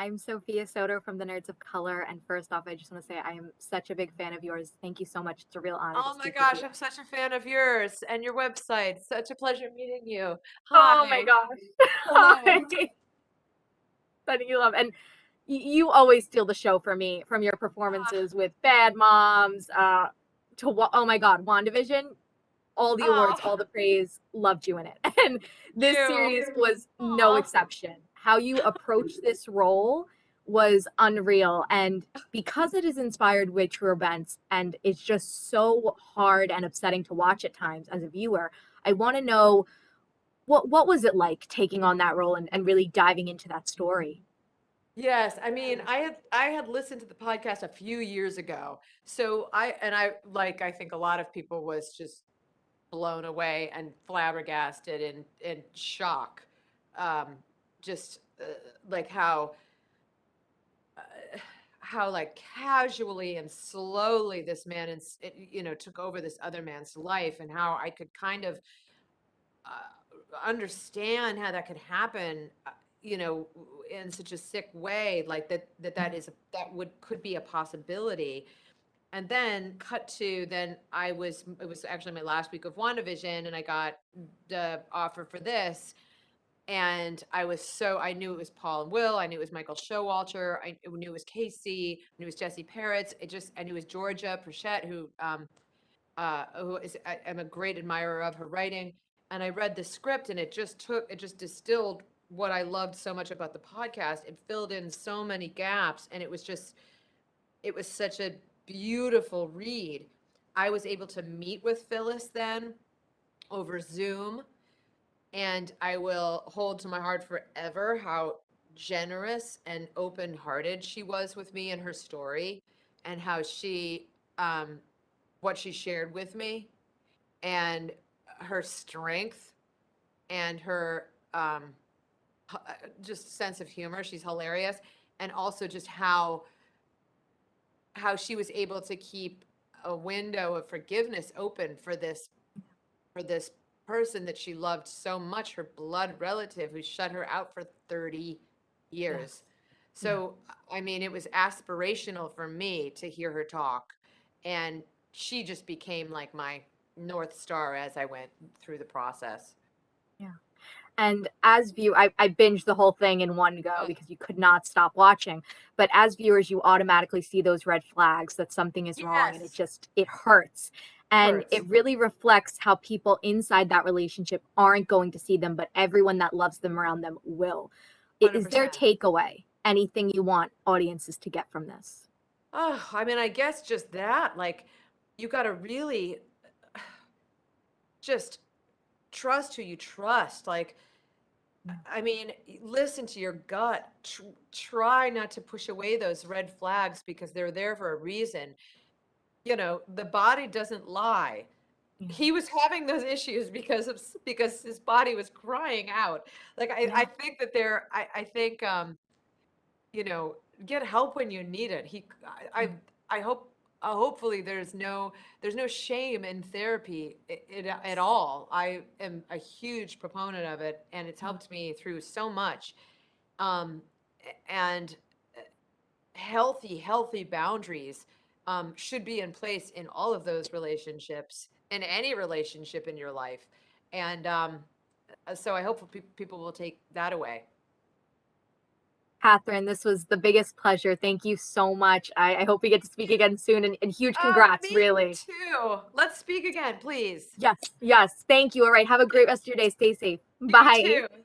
I'm Sophia Soto from the Nerds of Color. And first off, I just want to say I am such a big fan of yours. Thank you so much. It's a real honor to Oh my speak with gosh, you. I'm such a fan of yours and your website. Such a pleasure meeting you. Oh my Hi. gosh. Hello. Sending you love. And you always steal the show for me from your Ah, performances with Bad Moms oh my God, WandaVision. All the awards, oh, all the praise, loved you in it. And this you. series was no Aw. exception. How you approach this role was unreal. And because it is inspired with true events and it's just so hard and upsetting to watch at times as a viewer, I want to know what was it like taking on that role and really diving into that story? Yes, I mean, I had listened to the podcast a few years ago. So I like I think a lot of people was just blown away and flabbergasted and in shock. Um just like uh, how like casually and slowly this man took over this other man's life, and how I could kind of understand how that could happen, in such a sick way, like that would could be a possibility. And then cut to then it was actually my last week of WandaVision, and I got the offer for this. And I knew it was Paul and Will. I knew it was Michael Showalter. I knew it was Casey. I knew it was Jesse Peretz. I knew it was Georgia Prachette, I'm a great admirer of her writing. And I read the script, and it just distilled what I loved so much about the podcast. It filled in so many gaps, and it was such a beautiful read. I was able to meet with Phyllis then over Zoom, and I will hold to my heart forever how generous and open-hearted she was with me and her story, and how um, what she shared with me, and her strength, and her just sense of humor. She's hilarious. And also just how she was able to keep a window of forgiveness open for this person that she loved so much, her blood relative who shut her out for 30 Yes. years. Yeah. So, I mean, it was aspirational for me to hear her talk. And she just became like my North Star as I went through the process. Yeah. And as I binged the whole thing in one go Oh, because you could not stop watching. But as viewers, you automatically see those red flags that something is wrong, and yes, it hurts. And hurts. it really reflects how people inside that relationship aren't going to see them, but everyone that loves them around them will. Is there a 100%. takeaway? Anything you want audiences to get from this? Oh, I mean, I guess just that, like, you got to really just trust who you trust. Like, I mean, listen to your gut. Try not to push away those red flags because they're there for a reason. The body doesn't lie. Yeah. He was having those issues because his body was crying out. Like, I Yeah. think that I think, you know, get help when you need it. Yeah. I hope, hopefully there's no shame in therapy at all. I am a huge proponent of it, and it's Yeah. helped me through so much. Um, and healthy boundaries should be in place in all of those relationships, in any relationship in your life. And so I hope people will take that away. Kathryn, this was the biggest pleasure. Thank you so much. I hope we get to speak again soon, and huge congrats, Me really. too. Let's speak again, please. Yes, yes. Thank you. All right. Have a great rest of your day. Stay safe. You Bye. too.